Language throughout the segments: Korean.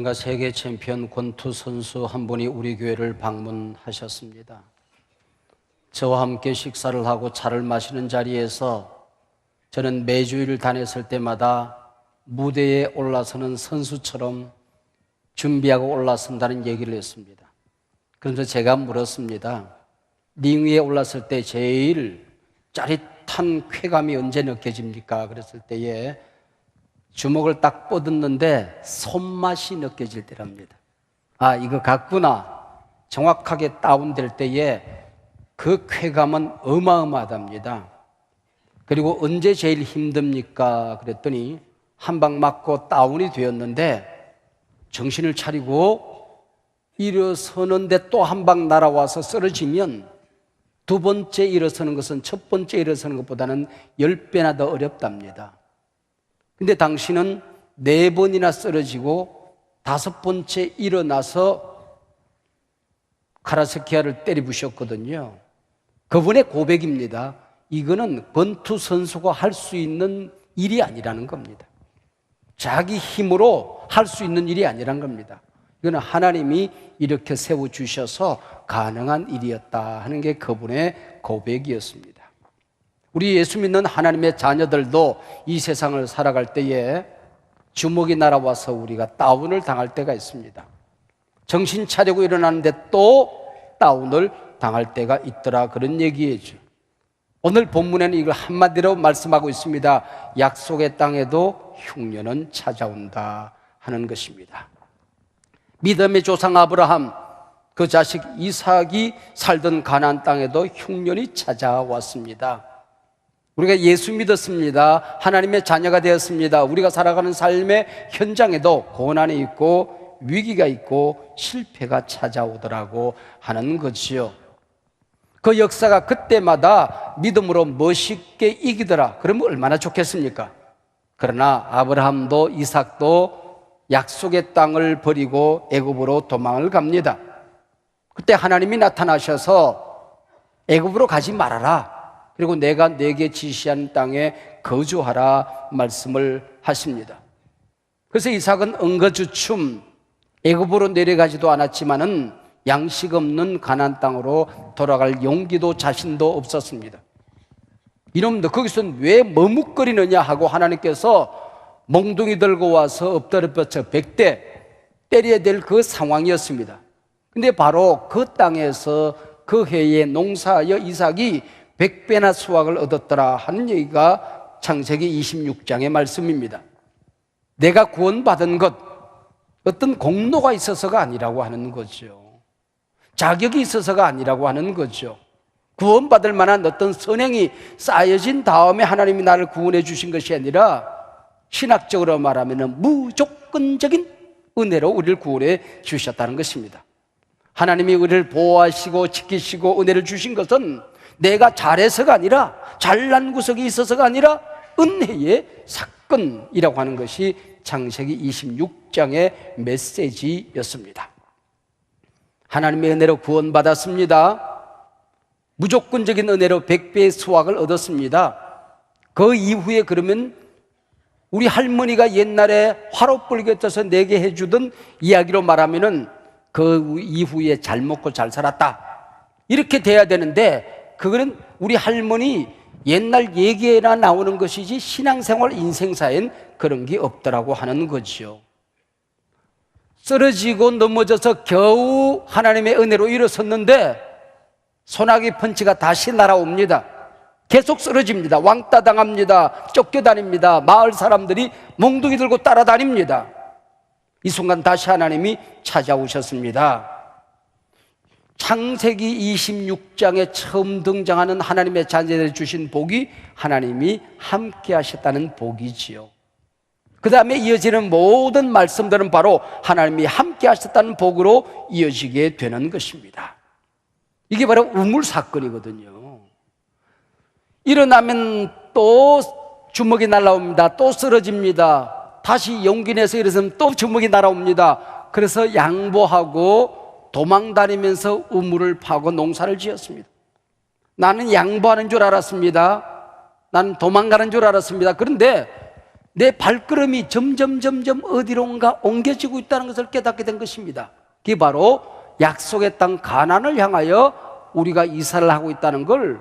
언젠가 세계 챔피언 권투 선수 한 분이 우리 교회를 방문하셨습니다. 저와 함께 식사를 하고 차를 마시는 자리에서 저는 매주일 다녔을 때마다 무대에 올라서는 선수처럼 준비하고 올라선다는 얘기를 했습니다. 그래서 제가 물었습니다. 링 위에 올랐을 때 제일 짜릿한 쾌감이 언제 느껴집니까? 그랬을 때에 주먹을 딱 뻗었는데 손맛이 느껴질 때랍니다. 아, 이거 같구나. 정확하게 다운될 때에 그 쾌감은 어마어마하답니다. 그리고 언제 제일 힘듭니까? 그랬더니 한 방 맞고 다운이 되었는데 정신을 차리고 일어서는데 또 한 방 날아와서 쓰러지면 두 번째 일어서는 것은 첫 번째 일어서는 것보다는 10배나 더 어렵답니다. 근데 당신은 4번이나 쓰러지고 5번째 일어나서 카라스키아를 때리부셨거든요. 그분의 고백입니다. 이거는 권투 선수가 할 수 있는 일이 아니라는 겁니다. 자기 힘으로 할 수 있는 일이 아니란 겁니다. 이거는 하나님이 이렇게 세워주셔서 가능한 일이었다 하는 게 그분의 고백이었습니다. 우리 예수 믿는 하나님의 자녀들도 이 세상을 살아갈 때에 주먹이 날아와서 우리가 다운을 당할 때가 있습니다. 정신 차리고 일어나는데 또 다운을 당할 때가 있더라, 그런 얘기죠. 오늘 본문에는 이걸 한마디로 말씀하고 있습니다. 약속의 땅에도 흉년은 찾아온다 하는 것입니다. 믿음의 조상 아브라함, 그 자식 이삭이 살던 가나안 땅에도 흉년이 찾아왔습니다. 우리가 예수 믿었습니다. 하나님의 자녀가 되었습니다. 우리가 살아가는 삶의 현장에도 고난이 있고 위기가 있고 실패가 찾아오더라고 하는 것이요. 그 역사가 그때마다 믿음으로 멋있게 이기더라. 그러면 얼마나 좋겠습니까? 그러나 아브라함도 이삭도 약속의 땅을 버리고 애굽으로 도망을 갑니다. 그때 하나님이 나타나셔서 애굽으로 가지 말아라. 그리고 내가 네게 지시한 땅에 거주하라 말씀을 하십니다. 그래서 이삭은 응거주춤 애굽으로 내려가지도 않았지만은 양식 없는 가나안 땅으로 돌아갈 용기도 자신도 없었습니다. 이놈들 거기서 왜 머뭇거리느냐 하고 하나님께서 몽둥이 들고 와서 엎드려 뻗쳐 100대 때려야 될 그 상황이었습니다. 근데 바로 그 땅에서 그 해에 농사하여 이삭이 100배나 수확을 얻었더라 하는 얘기가 창세기 26장의 말씀입니다. 내가 구원받은 것, 어떤 공로가 있어서가 아니라고 하는 거죠. 자격이 있어서가 아니라고 하는 거죠. 구원받을 만한 어떤 선행이 쌓여진 다음에 하나님이 나를 구원해 주신 것이 아니라 신학적으로 말하면 무조건적인 은혜로 우리를 구원해 주셨다는 것입니다. 하나님이 우리를 보호하시고 지키시고 은혜를 주신 것은 내가 잘해서가 아니라 잘난 구석이 있어서가 아니라 은혜의 사건이라고 하는 것이 창세기 26장의 메시지였습니다. 하나님의 은혜로 구원받았습니다. 무조건적인 은혜로 100배의 수확을 얻었습니다. 그 이후에 그러면 우리 할머니가 옛날에 화롯불 곁에서 내게 해주던 이야기로 말하면은 그 이후에 잘 먹고 잘 살았다, 이렇게 돼야 되는데 그거는 우리 할머니 옛날 얘기에나 나오는 것이지 신앙생활 인생사엔 그런 게 없더라고 하는 거죠. 쓰러지고 넘어져서 겨우 하나님의 은혜로 일어섰는데 소나기 펀치가 다시 날아옵니다. 계속 쓰러집니다. 왕따 당합니다. 쫓겨다닙니다. 마을 사람들이 몽둥이 들고 따라다닙니다. 이 순간 다시 하나님이 찾아오셨습니다. 창세기 26장에 처음 등장하는 하나님의 자녀들이 주신 복이 하나님이 함께 하셨다는 복이지요. 그 다음에 이어지는 모든 말씀들은 바로 하나님이 함께 하셨다는 복으로 이어지게 되는 것입니다. 이게 바로 우물 사건이거든요. 일어나면 또 주먹이 날아옵니다. 또 쓰러집니다. 다시 용기 내서 일어서면 또 주먹이 날아옵니다. 그래서 양보하고 도망다니면서 우물을 파고 농사를 지었습니다. 나는 양보하는 줄 알았습니다. 나는 도망가는 줄 알았습니다. 그런데 내 발걸음이 점점 어디론가 옮겨지고 있다는 것을 깨닫게 된 것입니다. 그게 바로 약속의 땅 가나안을 향하여 우리가 이사를 하고 있다는 걸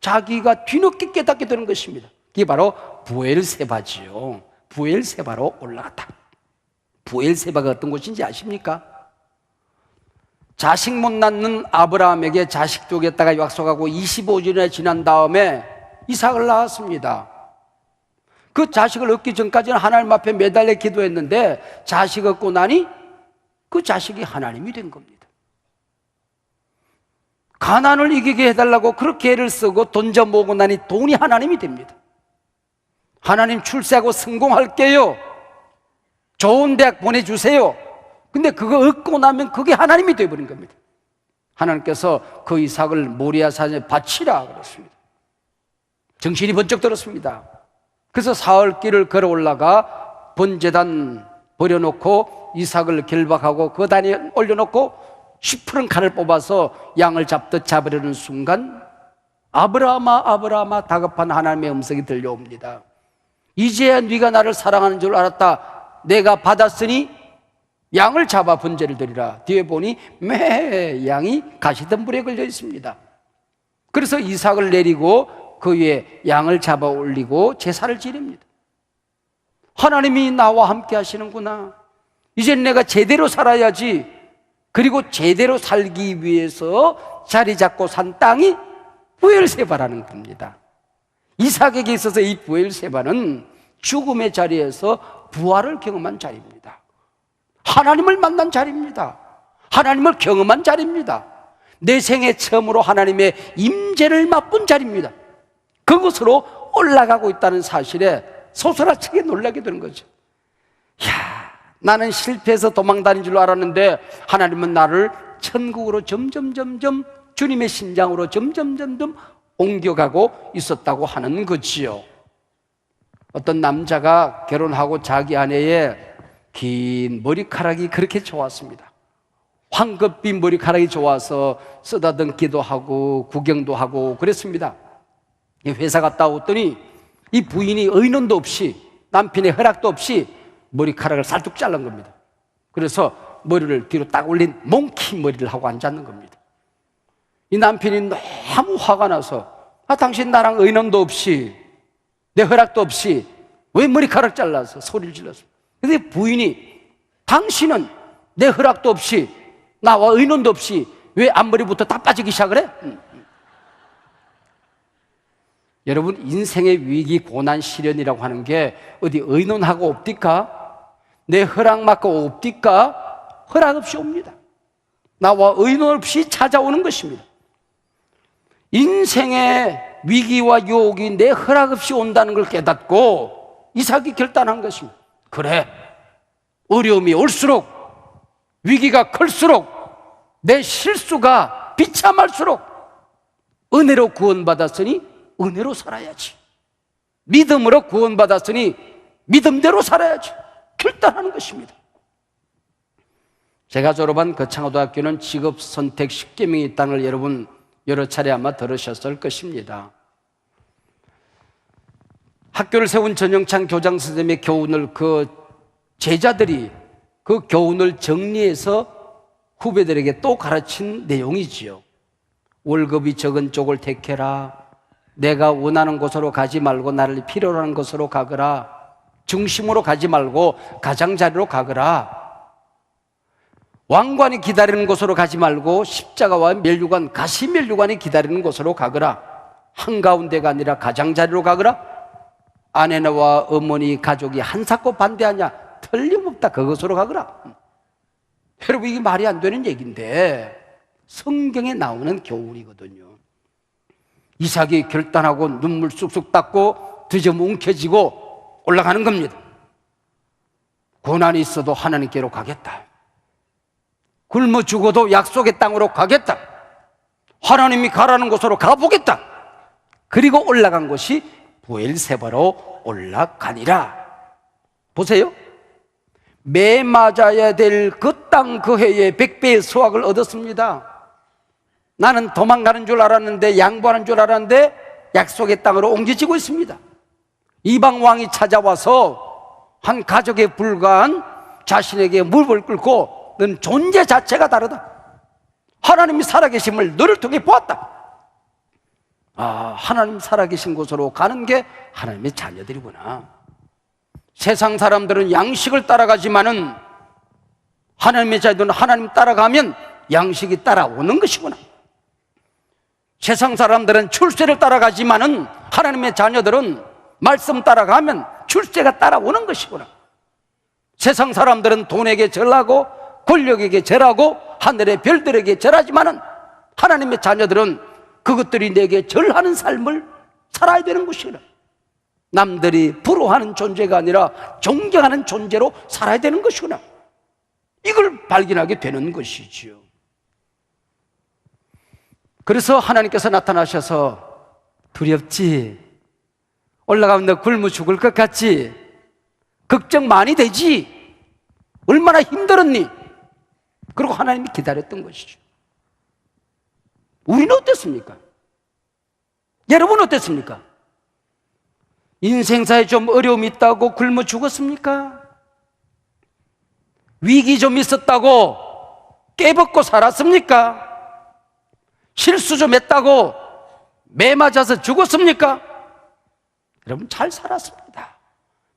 자기가 뒤늦게 깨닫게 되는 것입니다. 그게 바로 부엘세바지요. 부엘세바로 올라갔다. 부엘세바가 어떤 곳인지 아십니까? 자식 못 낳는 아브라함에게 자식 주겠다가 약속하고 25년이 지난 다음에 이삭을 낳았습니다. 그 자식을 얻기 전까지는 하나님 앞에 매달려 기도했는데 자식 얻고 나니 그 자식이 하나님이 된 겁니다. 가난을 이기게 해달라고 그렇게 애를 쓰고 돈 좀 모으고 나니 돈이 하나님이 됩니다. 하나님 출세하고 성공할게요. 좋은 대학 보내주세요. 근데 그거 얻고 나면 그게 하나님이 되어버린 겁니다. 하나님께서 그 이삭을 모리아 산에 바치라 그랬습니다. 정신이 번쩍 들었습니다. 그래서 사흘길을 걸어 올라가 번제단 버려놓고 이삭을 결박하고 그 단에 올려놓고 시푸른 칼을 뽑아서 양을 잡듯 잡으려는 순간 아브라함아 아브라함아 다급한 하나님의 음성이 들려옵니다. 이제야 네가 나를 사랑하는 줄 알았다. 내가 받았으니 양을 잡아 번제를 드리라. 뒤에 보니 매 양이 가시덤불에 걸려 있습니다. 그래서 이삭을 내리고 그 위에 양을 잡아 올리고 제사를 지냅니다. 하나님이 나와 함께 하시는구나. 이젠 내가 제대로 살아야지. 그리고 제대로 살기 위해서 자리 잡고 산 땅이 부엘세바라는 겁니다. 이삭에게 있어서 이 부엘세바는 죽음의 자리에서 부활을 경험한 자리입니다. 하나님을 만난 자리입니다. 하나님을 경험한 자리입니다. 내 생애 처음으로 하나님의 임재를 맛본 자리입니다. 그곳으로 올라가고 있다는 사실에 소스라치게 놀라게 되는 거죠. 야, 나는 실패해서 도망다닌 줄 알았는데 하나님은 나를 천국으로 점점 주님의 신장으로 점점 옮겨가고 있었다고 하는 거지요. 어떤 남자가 결혼하고 자기 아내의 긴 머리카락이 그렇게 좋았습니다. 황급빛 머리카락이 좋아서 쓰다듬기도 하고 구경도 하고 그랬습니다. 회사 갔다 왔더니 이 부인이 의논도 없이 남편의 허락도 없이 머리카락을 살뚝 자른 겁니다. 그래서 머리를 뒤로 딱 올린 몽키 머리를 하고 앉았는 겁니다. 이 남편이 너무 화가 나서 당신 나랑 의논도 없이 내 허락도 없이 왜 머리카락 잘라서 소리를 질렀어. 근데 부인이 당신은 내 허락도 없이 나와 의논도 없이 왜 앞머리부터 다 빠지기 시작을 해? 여러분, 인생의 위기, 고난, 시련이라고 하는 게 어디 의논하고 옵디까? 내 허락 받고 옵디까? 허락 없이 옵니다. 나와 의논 없이 찾아오는 것입니다. 인생의 위기와 유혹이 내 허락 없이 온다는 걸 깨닫고 이삭이 결단한 것입니다. 그래, 어려움이 올수록 위기가 클수록 내 실수가 비참할수록 은혜로 구원받았으니 은혜로 살아야지. 믿음으로 구원받았으니 믿음대로 살아야지. 결단하는 것입니다. 제가 졸업한 거창고등학교는 직업 선택 10계명이 있다는 걸 여러분 여러 차례 아마 들으셨을 것입니다. 학교를 세운 전영찬 교장 선생님의 교훈을 그 제자들이 그 교훈을 정리해서 후배들에게 또 가르친 내용이지요. 월급이 적은 쪽을 택해라. 내가 원하는 곳으로 가지 말고 나를 필요로 하는 곳으로 가거라. 중심으로 가지 말고 가장자리로 가거라. 왕관이 기다리는 곳으로 가지 말고 십자가와 면류관, 가시면류관이 기다리는 곳으로 가거라. 한가운데가 아니라 가장자리로 가거라. 아내와 어머니, 가족이 한사코 반대하냐? 틀림없다. 그것으로 가거라. 여러분, 이게 말이 안 되는 얘기인데 성경에 나오는 교훈이거든요. 이삭이 결단하고 눈물 쑥쑥 닦고 드저 뭉켜지고 올라가는 겁니다. 고난이 있어도 하나님께로 가겠다. 굶어 죽어도 약속의 땅으로 가겠다. 하나님이 가라는 곳으로 가보겠다. 그리고 올라간 곳이 부엘세바로 올라가니라. 보세요. 매 맞아야 될 그 땅 그 해에 100배의 수확을 얻었습니다. 나는 도망가는 줄 알았는데, 양보하는 줄 알았는데 약속의 땅으로 옮겨지고 있습니다. 이방 왕이 찾아와서 한 가족에 불과한 자신에게 무릎을 꿇고 넌 존재 자체가 다르다. 하나님이 살아계심을 너를 통해 보았다. 아, 하나님 살아계신 곳으로 가는 게 하나님의 자녀들이구나. 세상 사람들은 양식을 따라가지만은 하나님의 자녀들은 하나님 따라가면 양식이 따라오는 것이구나. 세상 사람들은 출세를 따라가지만은 하나님의 자녀들은 말씀 따라가면 출세가 따라오는 것이구나. 세상 사람들은 돈에게 절하고 권력에게 절하고 하늘의 별들에게 절하지만은 하나님의 자녀들은 그것들이 내게 절하는 삶을 살아야 되는 것이구나. 남들이 부러워하는 존재가 아니라 존경하는 존재로 살아야 되는 것이구나. 이걸 발견하게 되는 것이지요. 그래서 하나님께서 나타나셔서 두렵지? 올라가면 너 굶어 죽을 것 같지? 걱정 많이 되지? 얼마나 힘들었니? 그리고 하나님이 기다렸던 것이죠. 우리는 어땠습니까? 여러분 어땠습니까? 인생사에 좀 어려움이 있다고 굶어 죽었습니까? 위기 좀 있었다고 깨벗고 살았습니까? 실수 좀 했다고 매 맞아서 죽었습니까? 여러분 잘 살았습니다.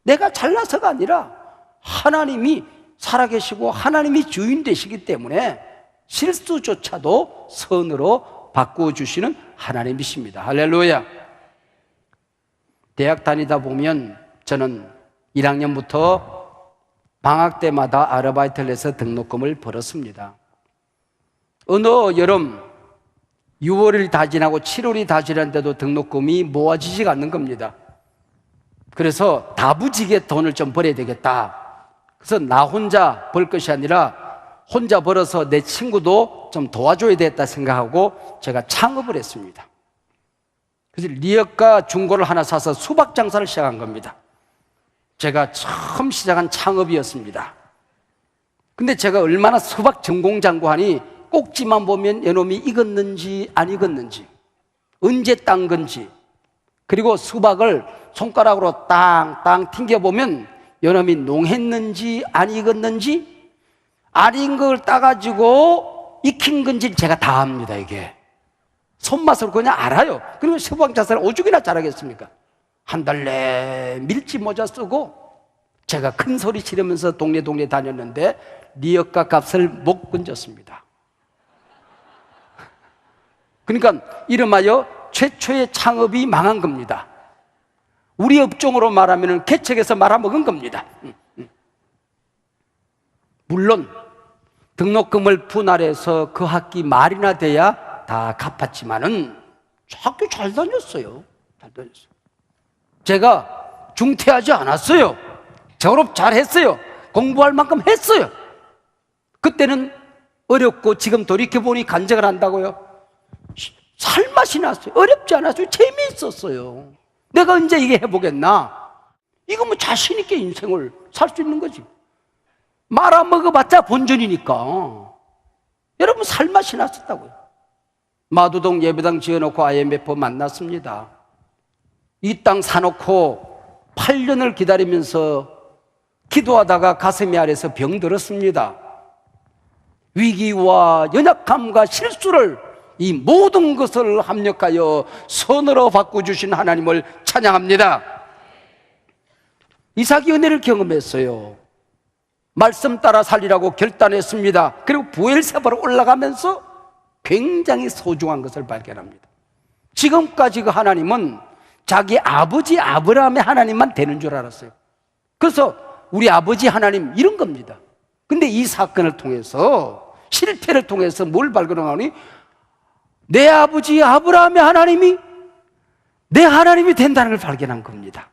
내가 잘나서가 아니라 하나님이 살아계시고 하나님이 주인 되시기 때문에 실수조차도 선으로 바꾸어주시는 하나님이십니다. 할렐루야. 대학 다니다 보면 저는 1학년부터 방학 때마다 아르바이트를 해서 등록금을 벌었습니다. 어느 여름 6월이 다 지나고 7월이 다 지났는데도 등록금이 모아지지가 않는 겁니다. 그래서 다부지게 돈을 좀 벌어야 되겠다. 그래서 나 혼자 벌 것이 아니라 혼자 벌어서 내 친구도 좀 도와줘야 되겠다 생각하고 제가 창업을 했습니다. 그래서 리어카 중고를 하나 사서 수박 장사를 시작한 겁니다. 제가 처음 시작한 창업이었습니다. 근데 제가 얼마나 수박 전공장구하니 꼭지만 보면 이놈이 익었는지 안 익었는지, 언제 딴 건지, 그리고 수박을 손가락으로 땅땅 튕겨보면 이놈이 농했는지 안 익었는지, 안 익은 걸 따가지고 익힌 건지 제가 다 압니다. 이게 손맛으로 그냥 알아요. 그리고 수박 장사를 오죽이나 잘하겠습니까? 한 달 내 밀짚 모자 쓰고 제가 큰 소리 지르면서 동네 다녔는데 리어카 값을 못 건졌습니다. 그러니까 이름하여 최초의 창업이 망한 겁니다. 우리 업종으로 말하면 개척해서 말아먹은 겁니다. 물론 등록금을 분할해서 그 학기 말이나 돼야 다 갚았지만은 학교 잘 다녔어요. 잘 다녔어요. 제가 중퇴하지 않았어요. 졸업 잘했어요. 공부할 만큼 했어요. 그때는 어렵고 지금 돌이켜보니 간증을 한다고요. 살맛이 났어요. 어렵지 않았어요. 재미있었어요. 내가 언제 이게 해보겠나? 이거 뭐 자신있게 인생을 살 수 있는 거지. 말아먹어봤자 본전이니까. 여러분 살맛이 났었다고요. 마두동 예배당 지어놓고 IMF 만났습니다. 이 땅 사놓고 8년을 기다리면서 기도하다가 가슴이 아래서 병들었습니다. 위기와 연약함과 실수를 이 모든 것을 합력하여 선으로 바꿔주신 하나님을 찬양합니다. 이삭이 은혜를 경험했어요. 말씀 따라 살리라고 결단했습니다. 그리고 부엘세바로 올라가면서 굉장히 소중한 것을 발견합니다. 지금까지 그 하나님은 자기 아버지 아브라함의 하나님만 되는 줄 알았어요. 그래서 우리 아버지 하나님 이런 겁니다. 근데 이 사건을 통해서, 실패를 통해서 뭘 발견하니? 내 아버지 아브라함의 하나님이 내 하나님이 된다는 걸 발견한 겁니다.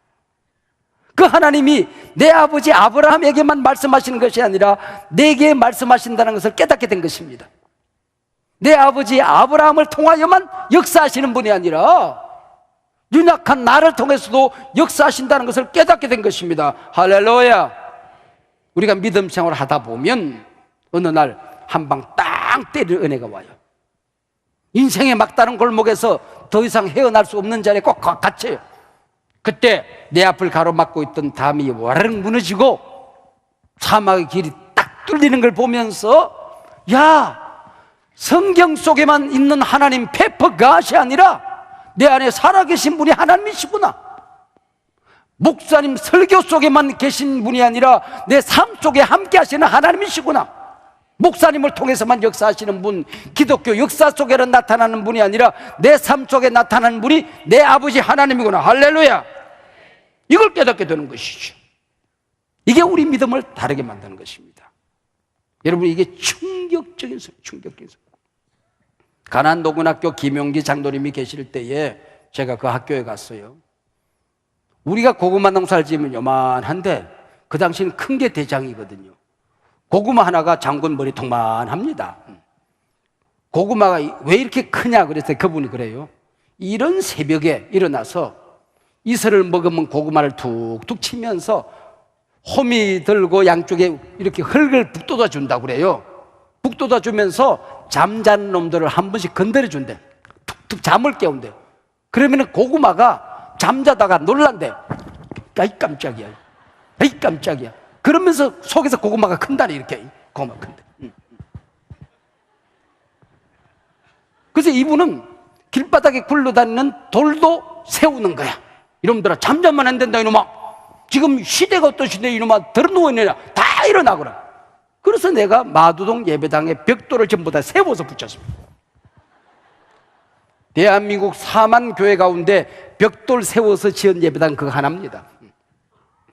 그 하나님이 내 아버지 아브라함에게만 말씀하시는 것이 아니라 내게 말씀하신다는 것을 깨닫게 된 것입니다. 내 아버지 아브라함을 통하여만 역사하시는 분이 아니라 연약한 나를 통해서도 역사하신다는 것을 깨닫게 된 것입니다. 할렐루야. 우리가 믿음 생활을 하다 보면 어느 날 한 방 땅 때릴 은혜가 와요. 인생의 막다른 골목에서 더 이상 헤어날 수 없는 자리에 꼭 갇혀요. 그때 내 앞을 가로막고 있던 담이 와르르 무너지고 사막의 길이 딱 뚫리는 걸 보면서, 야, 성경 속에만 있는 하나님 페퍼갓이 아니라 내 안에 살아계신 분이 하나님이시구나. 목사님 설교 속에만 계신 분이 아니라 내 삶 속에 함께 하시는 하나님이시구나. 목사님을 통해서만 역사하시는 분, 기독교 역사 속에서 나타나는 분이 아니라 내 삶 속에 나타나는 분이 내 아버지 하나님이구나. 할렐루야. 이걸 깨닫게 되는 것이죠. 이게 우리 믿음을 다르게 만드는 것입니다. 여러분, 이게 충격적인 소리, 충격적인 소리. 가나안 노근학교 김용기 장로님이 계실 때에 제가 그 학교에 갔어요. 우리가 고구마 농사를 지으면 요만한데 그 당시는 큰 게 대장이거든요. 고구마 하나가 장군 머리 통만합니다. 고구마가 왜 이렇게 크냐 그랬더니 그분이 그래요. 이런 새벽에 일어나서 이슬을 먹으면 고구마를 툭툭 치면서 호미 들고 양쪽에 이렇게 흙을 북돋아 준다고 그래요. 북돋아 주면서 잠자는 놈들을 한 번씩 건드려 준대. 툭툭 잠을 깨운대. 그러면 고구마가 잠자다가 놀란대. 아이 깜짝이야. 아이 깜짝이야. 그러면서 속에서 고구마가 큰다네. 이렇게 고구마가 큰다. 그래서 이분은 길바닥에 굴러다니는 돌도 세우는 거야. 이놈들아, 잠자만 안 된다 이놈아. 지금 시대가 어떠신데 이놈아, 들어누워있느냐. 다 일어나거라. 그래서 내가 마두동 예배당에 벽돌을 전부 다 세워서 붙였습니다. 대한민국 4만 교회 가운데 벽돌 세워서 지은 예배당 그거 하나입니다.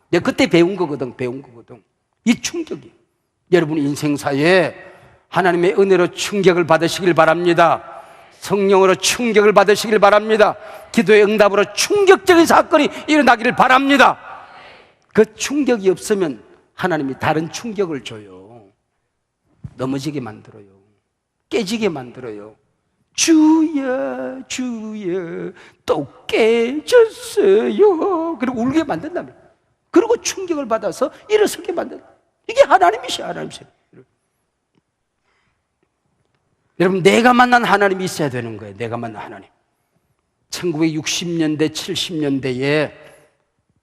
내가 그때 배운 거거든. 이 충격이. 여러분 인생사에 하나님의 은혜로 충격을 받으시길 바랍니다. 성령으로 충격을 받으시길 바랍니다. 기도의 응답으로 충격적인 사건이 일어나기를 바랍니다. 그 충격이 없으면 하나님이 다른 충격을 줘요. 넘어지게 만들어요. 깨지게 만들어요. 주여 주여 또 깨졌어요. 그리고 울게 만든다며. 그리고 충격을 받아서 일어서게 만든다. 이게 하나님이시야. 하나님이시야. 여러분, 내가 만난 하나님이 있어야 되는 거예요. 내가 만난 하나님. 1960년대 70년대에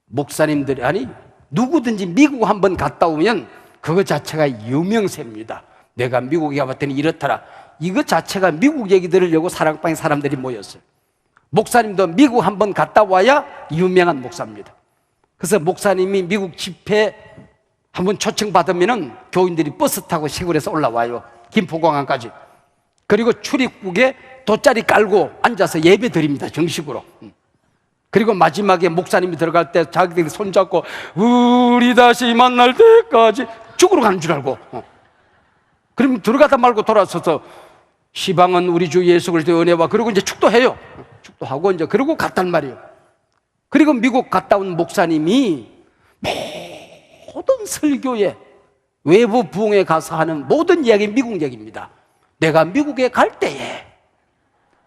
목사님들이, 아니 누구든지 미국 한번 갔다 오면 그거 자체가 유명세입니다. 내가 미국에 가봤더니 이렇더라. 이거 자체가 미국 얘기 들으려고 사랑방에 사람들이 모였어요. 목사님도 미국 한번 갔다 와야 유명한 목사입니다. 그래서 목사님이 미국 집회 한번 초청받으면 교인들이 버스 타고 시골에서 올라와요. 김포공항까지. 그리고 출입국에 돗자리 깔고 앉아서 예배 드립니다. 정식으로. 그리고 마지막에 목사님이 들어갈 때 자기들이 손잡고 우리 다시 만날 때까지 죽으러 가는 줄 알고. 그럼 들어가다 말고 돌아서서 시방은 우리 주 예수 그리스도의 은혜와, 그리고 이제 축도해요. 축도하고 이제 그러고 갔단 말이에요. 그리고 미국 갔다 온 목사님이 모든 설교에 외부 부흥에 가서 하는 모든 이야기 미국 얘기입니다. 내가 미국에 갈 때에,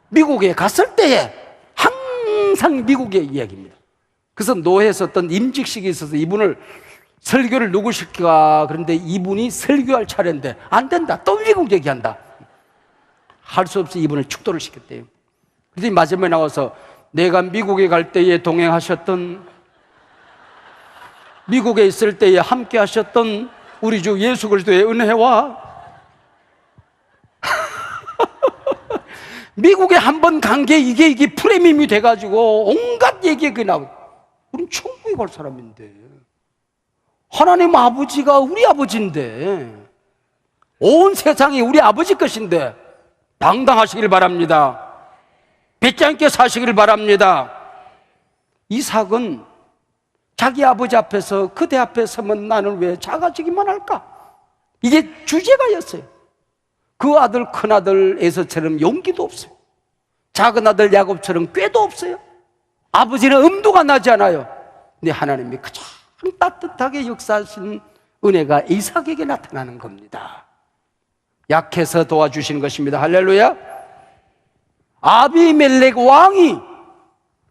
미국에 갔을 때에 항상 미국의 이야기입니다. 그래서 노회에서 어떤 임직식이 있어서 이분을 설교를 누구 시킬까 그런데 이분이 설교할 차례인데 안 된다. 또 미국 얘기한다. 할 수 없이 이분을 축도를 시켰대요. 그래서 마지막에 나와서 내가 미국에 갈 때에 동행하셨던, 미국에 있을 때에 함께 하셨던 우리 주 예수 그리스도의 은혜와 미국에 한 번 간 게 이게 프레미엄이 돼가지고 온갖 얘기가 나오고. 우린 천국에 갈 사람인데, 하나님 아버지가 우리 아버지인데, 온 세상이 우리 아버지 것인데 당당하시길 바랍니다. 배짱있게 사시길 바랍니다. 이삭은 자기 아버지 앞에서, 그대 앞에 서면 나는 왜 작아지기만 할까? 이게 주제가였어요. 그 아들 큰아들 에서처럼 용기도 없어요. 작은 아들 야곱처럼 꾀도 없어요. 아버지는 엄두가 나지 않아요. 근데 하나님이 가장 따뜻하게 역사하신 은혜가 이삭에게 나타나는 겁니다. 약해서 도와주시는 것입니다. 할렐루야. 아비멜렉 왕이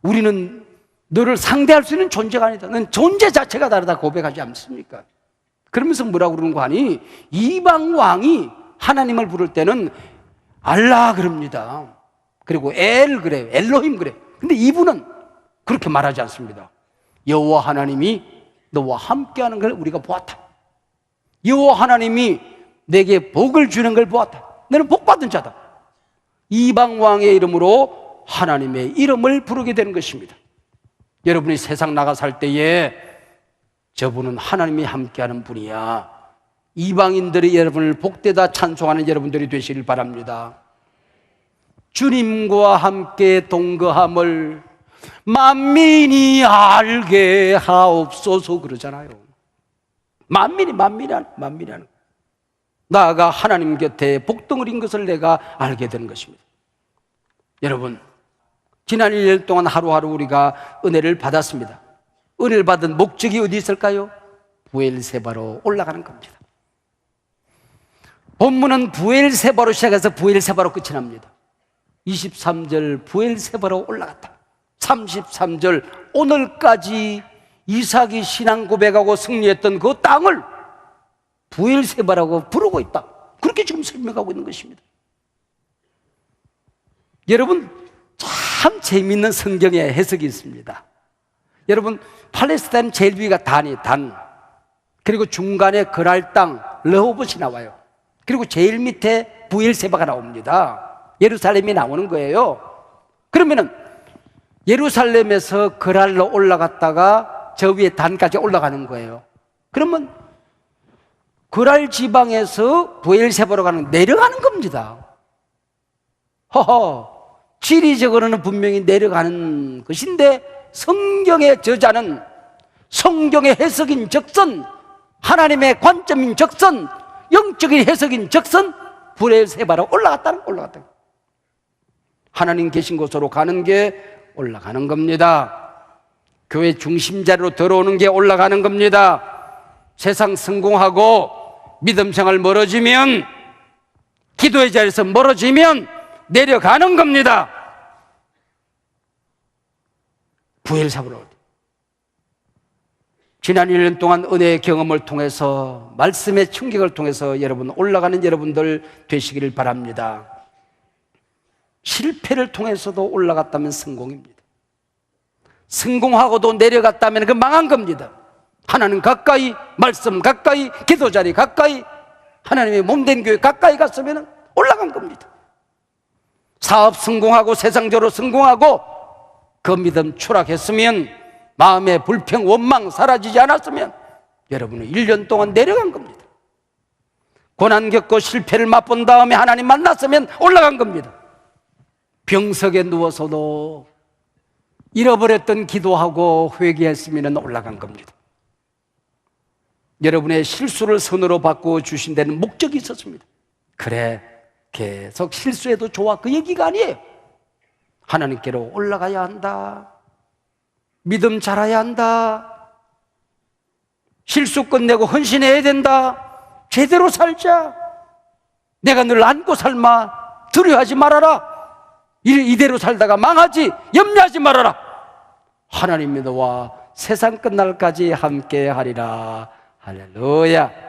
우리는 너를 상대할 수 있는 존재가 아니다. 넌 존재 자체가 다르다 고백하지 않습니까? 그러면서 뭐라고 그러는 거 아니? 이방 왕이 하나님을 부를 때는 알라 그럽니다. 그리고 엘 그래요. 엘로힘 그래요. 근데 이분은 그렇게 말하지 않습니다. 여호와 하나님이 너와 함께하는 걸 우리가 보았다. 여호와 하나님이 내게 복을 주는 걸 보았다. 너는 복받은 자다. 이방 왕의 이름으로 하나님의 이름을 부르게 되는 것입니다. 여러분이 세상 나가 살 때에 저분은 하나님이 함께하는 분이야. 이방인들이 여러분을 복되다 찬송하는 여러분들이 되시길 바랍니다. 주님과 함께 동거함을 만민이 알게 하옵소서 그러잖아요. 만민이 하는 나아가 하나님 곁에 복덩어리인 것을 내가 알게 되는 것입니다. 여러분, 지난 1년 동안 하루하루 우리가 은혜를 받았습니다. 은혜를 받은 목적이 어디 있을까요? 부엘세바로 올라가는 겁니다. 본문은 부엘세바로 시작해서 부엘세바로 끝이 납니다. 23절 부엘세바로 올라갔다. 33절 오늘까지 이삭이 신앙 고백하고 승리했던 그 땅을 부엘세바라고 부르고 있다. 그렇게 지금 설명하고 있는 것입니다. 여러분, 참 재미있는 성경의 해석이 있습니다. 여러분, 팔레스타인 제일 위가 단이 단, 그리고 중간에 그랄 땅 르호봇이 나와요. 그리고 제일 밑에 부엘세바가 나옵니다. 예루살렘이 나오는 거예요. 그러면은 예루살렘에서 그랄로 올라갔다가 저 위에 단까지 올라가는 거예요. 그러면 그랄 지방에서 부엘세바로 가는 내려가는 겁니다. 지리적으로는 분명히 내려가는 것인데 성경의 저자는 성경의 해석인 적선, 하나님의 관점인 적선, 영적인 해석인 적선 부엘세바로 올라갔다. 하나님 계신 곳으로 가는 게 올라가는 겁니다. 교회 중심자리로 들어오는 게 올라가는 겁니다. 세상 성공하고 믿음 생활 멀어지면, 기도의 자리에서 멀어지면 내려가는 겁니다. 부엘세바로. 지난 1년 동안 은혜의 경험을 통해서, 말씀의 충격을 통해서 여러분 올라가는 여러분들 되시기를 바랍니다. 실패를 통해서도 올라갔다면 성공입니다. 성공하고도 내려갔다면 그 망한 겁니다. 하나님 가까이, 말씀 가까이, 기도 자리 가까이, 하나님의 몸된 교회 가까이 갔으면 올라간 겁니다. 사업 성공하고 세상적으로 성공하고 그 믿음 추락했으면, 마음의 불평, 원망 사라지지 않았으면 여러분은 1년 동안 내려간 겁니다. 고난 겪고 실패를 맛본 다음에 하나님 만났으면 올라간 겁니다. 병석에 누워서도 잃어버렸던 기도하고 회개했으면 올라간 겁니다. 여러분의 실수를 선으로 바꾸어 주신 데는 목적이 있었습니다. 그래, 계속 실수해도 좋아, 그 얘기가 아니에요. 하나님께로 올라가야 한다. 믿음 자라야 한다. 실수 끝내고 헌신해야 된다. 제대로 살자. 내가 늘 안고 삶아. 두려워하지 말아라. 이대로 살다가 망하지 염려하지 말아라. 하나님 믿어와 세상 끝날까지 함께 하리라. 할렐루야.